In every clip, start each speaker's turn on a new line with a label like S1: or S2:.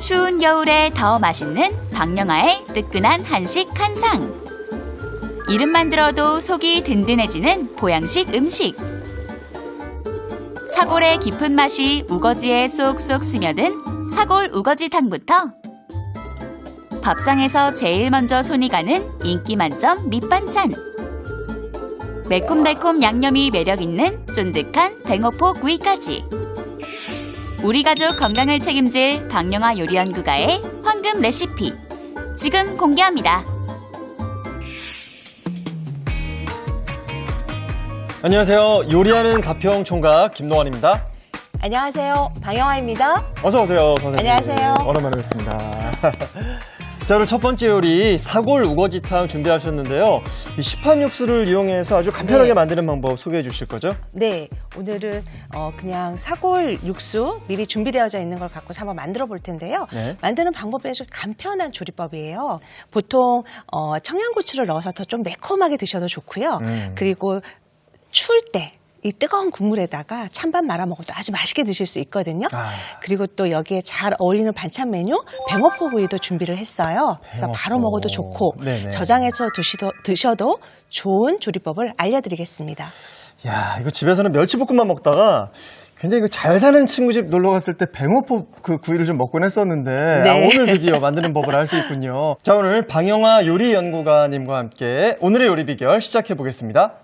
S1: 추운 겨울에 더 맛있는 박영아의 뜨끈한 한식 한 상. 이름만 들어도 속이 든든해지는 보양식 음식. 사골의 깊은 맛이 우거지에 쏙쏙 스며든 사골 우거지탕부터 밥상에서 제일 먼저 손이 가는 인기 만점 밑반찬. 매콤달콤 양념이 매력있는 쫀득한 뱅어포 구이까지. 우리 가족 건강을 책임질 박영아 요리연구가의 황금 레시피 지금 공개합니다.
S2: 안녕하세요. 요리하는 가평 총각 김동환입니다.
S3: 안녕하세요. 방영아입니다.
S2: 어서 오세요, 선생님.
S3: 안녕하세요.
S2: 오랜만에 뵙습니다. 자, 오늘 첫 번째 요리 사골 우거지탕 준비하셨는데요. 이 시판 육수를 이용해서 아주 간편하게 만드는 방법 소개해 주실 거죠?
S3: 네, 오늘은 그냥 사골 육수 미리 준비되어져 있는 걸 갖고 한번 만들어 볼 텐데요.
S2: 네.
S3: 만드는 방법이 아주 간편한 조리법이에요. 보통 청양고추를 넣어서 더 좀 매콤하게 드셔도 좋고요. 그리고 추울 때 이 뜨거운 국물에다가 찬밥 말아 먹어도 아주 맛있게 드실 수 있거든요. 그리고 또 여기에 잘 어울리는 반찬 메뉴 뱅어포 구이도 준비를 했어요. 그래서 바로 먹어도 좋고
S2: 네네.
S3: 저장해서 드셔도 좋은 조리법을 알려드리겠습니다.
S2: 야, 이거 집에서는 멸치볶음만 먹다가 굉장히 잘 사는 친구 집 놀러 갔을 때 뱅어포 그 구이를 좀 먹곤 했었는데
S3: 네.
S2: 오늘 드디어 만드는 법을 알 수 있군요. 자, 오늘 방영아 요리연구가님과 함께 오늘의 요리 비결 시작해 보겠습니다.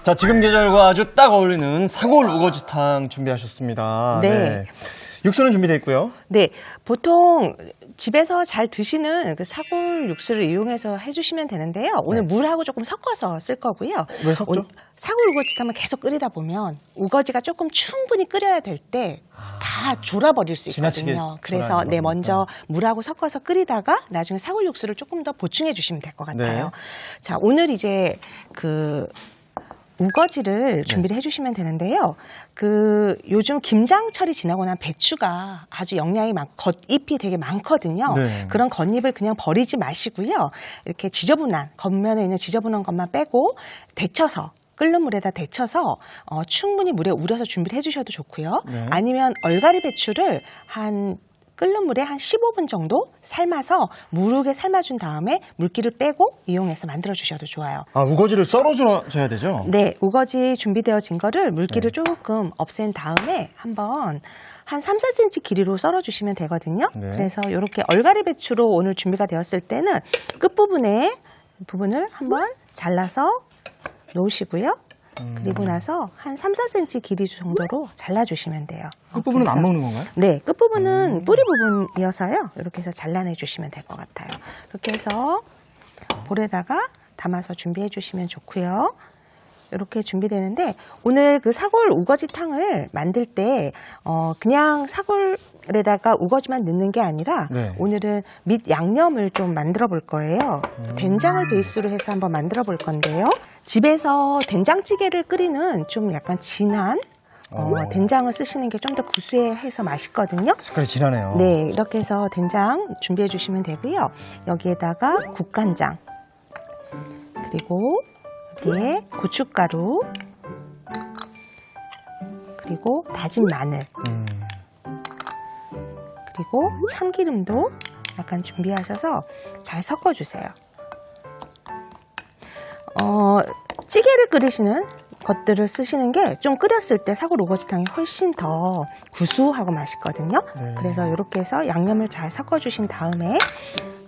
S2: 자, 지금 계절과 아주 딱 어울리는 사골 우거지탕 준비하셨습니다.
S3: 네.
S2: 육수는 준비되어 있고요.
S3: 네, 보통 집에서 잘 드시는 그 사골 육수를 이용해서 해주시면 되는데요. 오늘 물하고 조금 섞어서 쓸 거고요.
S2: 왜 섞죠?
S3: 사골 우거지탕을 계속 끓이다 보면 우거지가 조금 충분히 끓여야 될 때 다 졸아버릴 수
S2: 지나치게
S3: 있거든요. 그래서
S2: 졸아내는
S3: 네,
S2: 거니까.
S3: 먼저 물하고 섞어서 끓이다가 나중에 사골 육수를 조금 더 보충해 주시면 될 것 같아요.
S2: 네.
S3: 자, 오늘 이제 그 우거지를 준비를 해주시면 되는데요. 요즘 김장철이 지나고 난 배추가 아주 영양이 많고 겉잎이 되게 많거든요.
S2: 네.
S3: 그런 겉잎을 그냥 버리지 마시고요. 이렇게 지저분한 겉면에 있는 지저분한 것만 빼고 데쳐서 끓는 물에다 데쳐서 충분히 물에 우려서 준비를 해주셔도 좋고요.
S2: 네.
S3: 아니면 얼갈이 배추를 끓는 물에 한 15분 정도 삶아서 무르게 삶아준 다음에 물기를 빼고 이용해서 만들어 주셔도 좋아요.
S2: 아, 우거지를 썰어줘야 되죠?
S3: 네, 우거지 준비되어진 거를 물기를 조금 없앤 다음에 한번 한 3, 4cm 길이로 썰어주시면 되거든요.
S2: 네.
S3: 그래서 이렇게 얼갈이 배추로 오늘 준비가 되었을 때는 끝부분에 부분을 한번 잘라서 놓으시고요. 그리고 나서 한 3, 4cm 길이 정도로 잘라주시면 돼요.
S2: 끝부분은 안 먹는 건가요?
S3: 네, 끝부분은 뿌리 부분이어서요. 이렇게 해서 잘라내 주시면 될 것 같아요. 이렇게 해서 볼에다가 담아서 준비해 주시면 좋고요. 이렇게 준비되는데 오늘 그 사골 우거지탕을 만들 때 그냥 사골에다가 우거지만 넣는 게 아니라
S2: 네.
S3: 오늘은 밑 양념을 좀 만들어 볼 거예요. 된장을 베이스로 해서 한번 만들어 볼 건데요. 집에서 된장찌개를 끓이는 좀 약간 진한 된장을 쓰시는 게 좀 더 구수해서 맛있거든요.
S2: 색깔이 진하네요.
S3: 네, 이렇게 해서 된장 준비해 주시면 되고요. 여기에다가 국간장, 그리고 여기에 고춧가루, 그리고 다진 마늘, 그리고 참기름도 약간 준비하셔서 잘 섞어주세요. 찌개를 끓이시는 것들을 쓰시는 게 좀 끓였을 때 사골 우거지탕이 훨씬 더 구수하고 맛있거든요.
S2: 네.
S3: 그래서 이렇게 해서 양념을 잘 섞어주신 다음에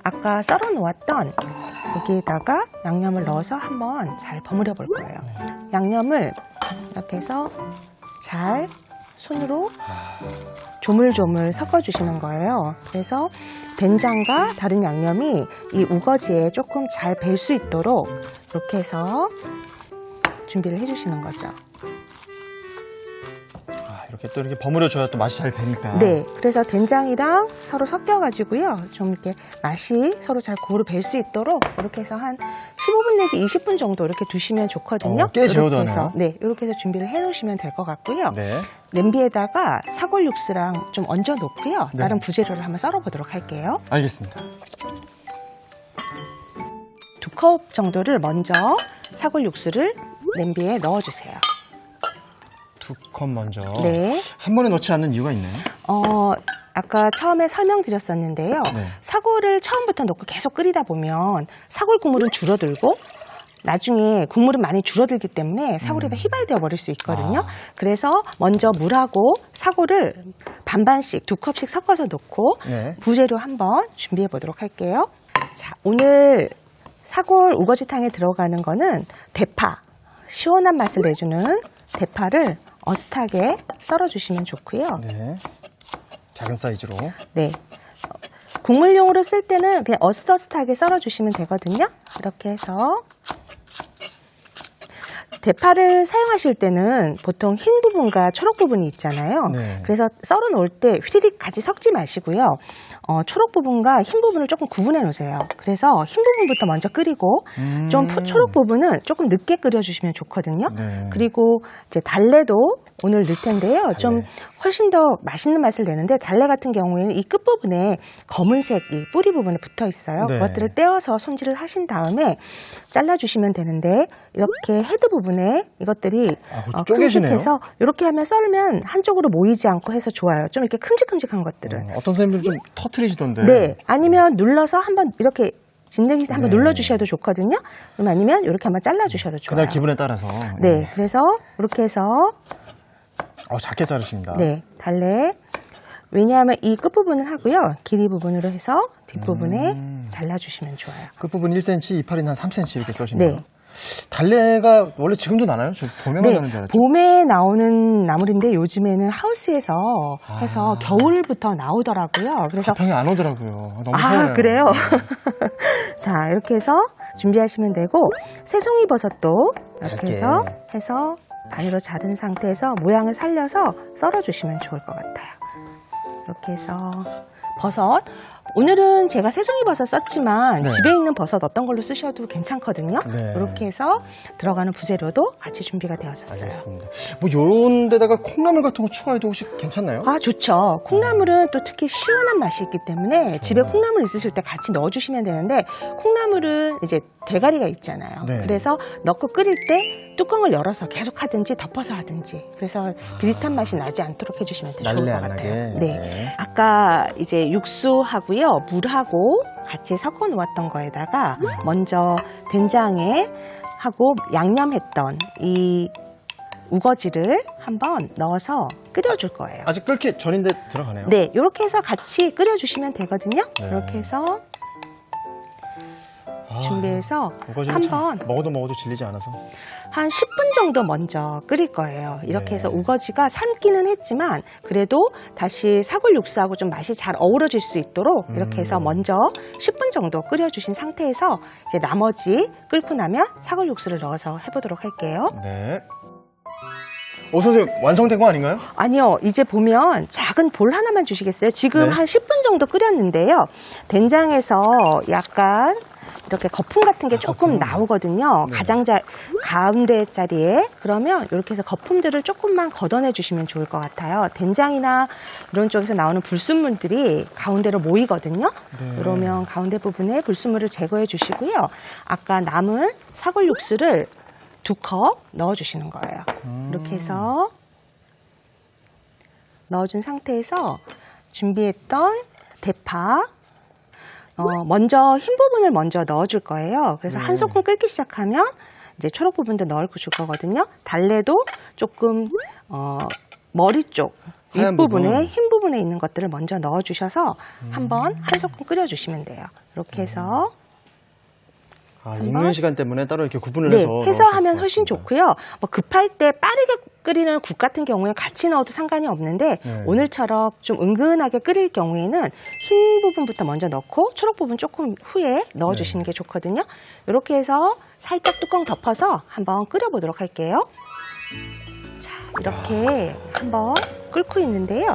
S3: 아까 썰어 놓았던 여기에다가 양념을 넣어서 한번 잘 버무려 볼 거예요. 양념을 이렇게 해서 잘 손으로 조물조물 섞어주시는 거예요. 그래서 된장과 다른 양념이 이 우거지에 조금 잘 뵐 수 있도록 이렇게 해서 준비를 해주시는 거죠.
S2: 이렇게 또 이렇게 버무려줘야 또 맛이 잘 배니까.
S3: 네, 그래서 된장이랑 서로 섞여가지고요. 좀 이렇게 맛이 서로 잘 고루 뵐 수 있도록 이렇게 해서 한 15분 내지 20분 정도 이렇게 두시면 좋거든요.
S2: 꽤
S3: 이렇게
S2: 재워두네요.
S3: 해서, 네, 이렇게 해서 준비를 해놓으시면 될 것 같고요.
S2: 네.
S3: 냄비에다가 사골 육수랑 좀 얹어 놓고요.
S2: 네.
S3: 다른 부재료를 한번 썰어보도록 할게요.
S2: 알겠습니다.
S3: 2컵 정도를 먼저 사골 육수를 냄비에 넣어주세요.
S2: 2컵 먼저.
S3: 네.
S2: 한 번에 넣지 않는 이유가 있나요?
S3: 아까 처음에 설명드렸었는데요.
S2: 네.
S3: 사골을 처음부터 넣고 계속 끓이다 보면 사골 국물은 줄어들고 나중에 국물은 많이 줄어들기 때문에 사골이 다 휘발되어 버릴 수 있거든요. 그래서 먼저 물하고 사골을 반반씩 2컵씩 섞어서 넣고
S2: 네.
S3: 부재료 한번 준비해 보도록 할게요. 자, 오늘 사골 우거지탕에 들어가는 거는 대파, 시원한 맛을 내주는 대파를 어슷하게 썰어주시면 좋고요.
S2: 네. 작은 사이즈로.
S3: 네. 국물용으로 쓸 때는 그냥 어슷어슷하게 썰어주시면 되거든요. 이렇게 해서 대파를 사용하실 때는 보통 흰 부분과 초록 부분이 있잖아요.
S2: 네.
S3: 그래서 썰어 놓을 때 휘리릭 같이 섞지 마시고요. 초록 부분과 흰 부분을 조금 구분해 놓으세요. 그래서 흰 부분부터 먼저 끓이고 좀 초록 부분은 조금 늦게 끓여주시면 좋거든요.
S2: 네.
S3: 그리고 이제 달래도 오늘 넣을 텐데요. 좀
S2: 달래.
S3: 훨씬 더 맛있는 맛을 내는데 달래 같은 경우에는 이 끝부분에 검은색 이 뿌리 부분에 붙어 있어요.
S2: 네.
S3: 그것들을 떼어서 손질을 하신 다음에 잘라주시면 되는데 이렇게 헤드 부분에 이것들이
S2: 그것도 쪼개시네요.
S3: 큼직해서 이렇게 하면 썰면 한쪽으로 모이지 않고 해서 좋아요. 좀 이렇게 큼직큼직한 것들은.
S2: 어떤 선생님들 좀 터트리시던데.
S3: 네. 아니면 눌러서 한번 이렇게 진드기 한번
S2: 네.
S3: 눌러주셔도 좋거든요. 그럼 아니면 이렇게 한번 잘라주셔도 좋아요.
S2: 그날 기분에 따라서.
S3: 네. 그래서 이렇게 해서
S2: 작게 자르십니다.
S3: 네, 달래. 왜냐하면 이 끝부분을 하고요. 길이 부분으로 해서 뒷부분에 잘라주시면 좋아요.
S2: 끝부분 1cm, 이파리는 한 3cm 이렇게 써시네요.
S3: 네.
S2: 달래가 원래 지금도 나나요? 저 봄에만
S3: 네,
S2: 나는 줄 알았죠.
S3: 봄에 나오는 나물인데 요즘에는 하우스에서 해서
S2: 아.
S3: 겨울부터 나오더라고요. 그래서
S2: 가평이 안 오더라고요. 너무 서운해요.
S3: 그래요? 자, 이렇게 해서 준비하시면 되고 새송이 버섯도 이렇게 해서 반으로 자른 상태에서 모양을 살려서 썰어주시면 좋을 것 같아요. 이렇게 해서 버섯. 오늘은 제가 새송이 버섯 썼지만
S2: 네.
S3: 집에 있는 버섯 어떤 걸로 쓰셔도 괜찮거든요.
S2: 네.
S3: 이렇게 해서 들어가는 부재료도 같이 준비가 되어졌어요.
S2: 알겠습니다. 뭐 요런 데다가 콩나물 같은 거 추가해도 혹시 괜찮나요?
S3: 좋죠. 콩나물은 또 특히 시원한 맛이 있기 때문에 집에 콩나물 있으실 때 같이 넣어주시면 되는데 콩나물은 이제 대가리가 있잖아요.
S2: 네.
S3: 그래서 넣고 끓일 때 뚜껑을 열어서 계속 하든지 덮어서 하든지 그래서 비릿한 맛이 나지 않도록 해주시면 더 좋을
S2: 날래
S3: 것
S2: 안
S3: 같아요.
S2: 나게.
S3: 네.
S2: 네.
S3: 아까 이제 육수하고요 물하고 같이 섞어 놓았던 거에다가 먼저 된장에 하고 양념했던 이 우거지를 한번 넣어서 끓여줄 거예요.
S2: 아직 끓기 전인데 들어가네요.
S3: 네, 이렇게 해서 같이 끓여주시면 되거든요.
S2: 네.
S3: 이렇게 해서 준비해서
S2: 우거지는 참
S3: 한번
S2: 먹어도 질리지 않아서.
S3: 한 10분 정도 먼저 끓일 거예요. 이렇게
S2: 네.
S3: 해서 우거지가 삶기는 했지만 그래도 다시 사골 육수하고 좀 맛이 잘 어우러질 수 있도록 이렇게 해서 먼저 10분 정도 끓여주신 상태에서 이제 나머지 끓고 나면 사골 육수를 넣어서 해보도록 할게요.
S2: 네. 선생님 완성된 거 아닌가요?
S3: 아니요. 이제 보면 작은 볼 하나만 주시겠어요? 지금
S2: 네.
S3: 한 10분 정도 끓였는데요. 된장에서 약간 이렇게 거품 같은 게 조금
S2: 거품.
S3: 나오거든요.
S2: 네.
S3: 가운데 자리에. 그러면 이렇게 해서 거품들을 조금만 걷어내 주시면 좋을 것 같아요. 된장이나 이런 쪽에서 나오는 불순물들이 가운데로 모이거든요.
S2: 네.
S3: 그러면 가운데 부분에 불순물을 제거해 주시고요. 아까 남은 사골 육수를 2컵 넣어주시는 거예요. 이렇게 해서 넣어준 상태에서 준비했던 대파 먼저 흰 부분을 먼저 넣어줄 거예요. 그래서 한 소끔 끓기 시작하면 이제 초록 부분도 넣을 거거든요. 달래도 조금 머리 쪽
S2: 하얀
S3: 윗부분에
S2: 부분.
S3: 흰 부분에 있는 것들을 먼저 넣어주셔서 한번 한 소끔 끓여주시면 돼요. 이렇게 해서
S2: 익는 시간 때문에 따로 이렇게 구분을
S3: 네,
S2: 해서
S3: 해서
S2: 넣으실
S3: 하면
S2: 것
S3: 훨씬
S2: 같습니다.
S3: 좋고요. 뭐 급할 때 빠르게 끓이는 국 같은 경우에 같이 넣어도 상관이 없는데
S2: 네.
S3: 오늘처럼 좀 은근하게 끓일 경우에는 흰 부분부터 먼저 넣고 초록 부분 조금 후에 넣어주시는 게 좋거든요. 이렇게 해서 살짝 뚜껑 덮어서 한번 끓여보도록 할게요. 자, 이렇게 한번 끓고 있는데요.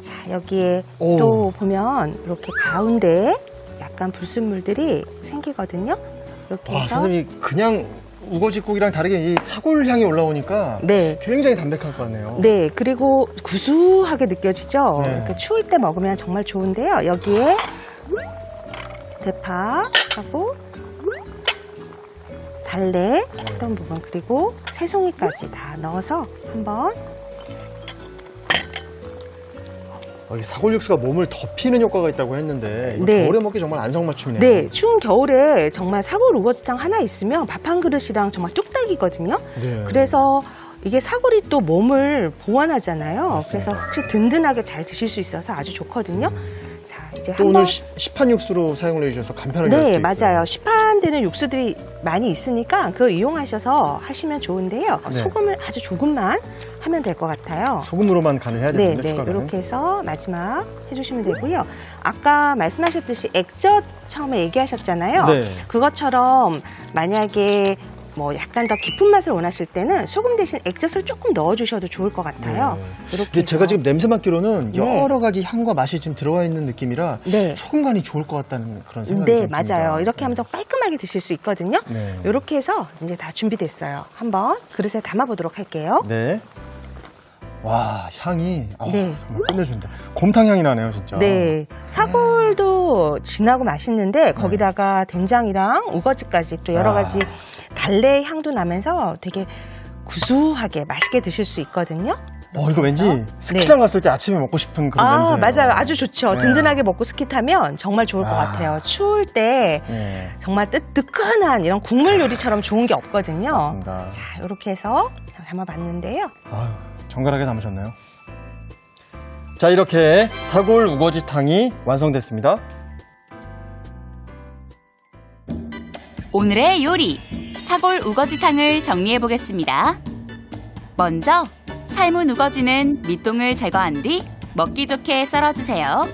S3: 자, 여기에
S2: 오.
S3: 또 보면 이렇게 가운데 약간 불순물들이 생기거든요. 이렇게
S2: 와,
S3: 해서
S2: 선생님 그냥 우거지국이랑 다르게 이 사골 향이 올라오니까
S3: 네.
S2: 굉장히 담백할 것 같네요.
S3: 네, 그리고 구수하게 느껴지죠?
S2: 네.
S3: 이렇게 추울 때 먹으면 정말 좋은데요. 여기에 대파하고 달래 어떤 부분 그리고 새송이까지 다 넣어서 한번
S2: 이 사골 육수가 몸을 덮이는 효과가 있다고 했는데 이거
S3: 네.
S2: 겨울에 먹기 정말 안성맞춤이네요.
S3: 네, 추운 겨울에 정말 사골 우거지탕 하나 있으면 밥 한 그릇이랑 정말 뚝딱이거든요.
S2: 네.
S3: 그래서 이게 사골이 또 몸을 보완하잖아요.
S2: 맞습니다.
S3: 그래서 혹시 든든하게 잘 드실 수 있어서 아주 좋거든요. 자, 이제
S2: 또
S3: 한번
S2: 오늘 시판 육수로 사용을 해주셔서 간편하게 할 수도
S3: 네,
S2: 있고요.
S3: 맞아요. 시판되는 육수들이 많이 있으니까 그걸 이용하셔서 하시면 좋은데요.
S2: 네.
S3: 소금을 아주 조금만 하면 될 것 같아요.
S2: 소금으로만 간을 해야
S3: 네,
S2: 되는데
S3: 네,
S2: 추가로는.
S3: 이렇게 해서 마지막 해주시면 되고요. 아까 말씀하셨듯이 액젓 처음에 얘기하셨잖아요.
S2: 네.
S3: 그것처럼 만약에 뭐 약간 더 깊은 맛을 원하실 때는 소금 대신 액젓을 조금 넣어주셔도 좋을 것 같아요.
S2: 네.
S3: 이렇게
S2: 이게 제가
S3: 해서.
S2: 지금 냄새 맡기로는
S3: 네.
S2: 여러 가지 향과 맛이 지금 들어가 있는 느낌이라
S3: 네.
S2: 소금 간이 좋을 것 같다는 그런 생각이
S3: 네,
S2: 좀 듭니다.
S3: 맞아요. 이렇게 하면 더 깔끔하게 드실 수 있거든요.
S2: 네.
S3: 이렇게 해서 이제 다 준비됐어요. 한번 그릇에 담아보도록 할게요.
S2: 네. 와, 향이
S3: 네.
S2: 정말 끝내준다. 곰탕 향이 나네요, 진짜.
S3: 네, 사골도 진하고 맛있는데 거기다가 된장이랑 우거지까지 또 여러 가지 달래 향도 나면서 되게 구수하게 맛있게 드실 수 있거든요.
S2: 이거 왠지
S3: 그래서.
S2: 스키장 갔을 때 아침에 먹고 싶은 그런 냄새예요.
S3: 맞아요. 아주 좋죠.
S2: 네.
S3: 든든하게 먹고 스키 타면 정말 좋을 것 같아요. 추울 때
S2: 네.
S3: 정말 뜨끈한 이런 국물 요리처럼 좋은 게 없거든요.
S2: 맞습니다.
S3: 자, 이렇게 해서 담아봤는데요.
S2: 아유, 정갈하게 담으셨나요? 자, 이렇게 사골 우거지탕이 완성됐습니다.
S1: 오늘의 요리 사골 우거지탕을 정리해 보겠습니다. 먼저 삶은 우거지는 밑동을 제거한 뒤 먹기 좋게 썰어주세요.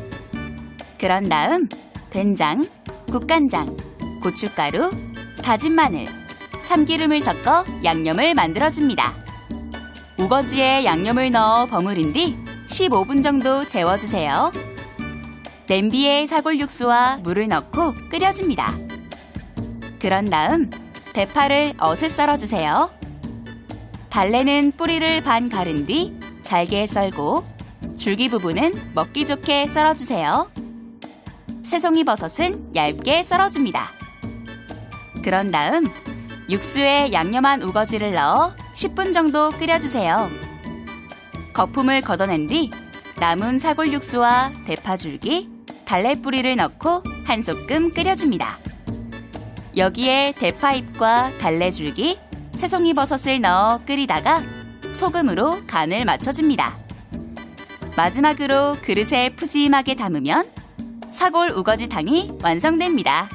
S1: 그런 다음 된장, 국간장, 고춧가루, 다진 마늘, 참기름을 섞어 양념을 만들어줍니다. 우거지에 양념을 넣어 버무린 뒤 15분 정도 재워주세요. 냄비에 사골 육수와 물을 넣고 끓여줍니다. 그런 다음 대파를 어슷 썰어주세요. 달래는 뿌리를 반 가른 뒤 잘게 썰고 줄기 부분은 먹기 좋게 썰어주세요. 새송이 버섯은 얇게 썰어줍니다. 그런 다음 육수에 양념한 우거지를 넣어 10분 정도 끓여주세요. 거품을 걷어낸 뒤 남은 사골 육수와 대파줄기, 달래뿌리를 넣고 한 소끔 끓여줍니다. 여기에 대파잎과 달래줄기, 새송이 버섯을 넣어 끓이다가 소금으로 간을 맞춰줍니다. 마지막으로 그릇에 푸짐하게 담으면 사골 우거지탕이 완성됩니다.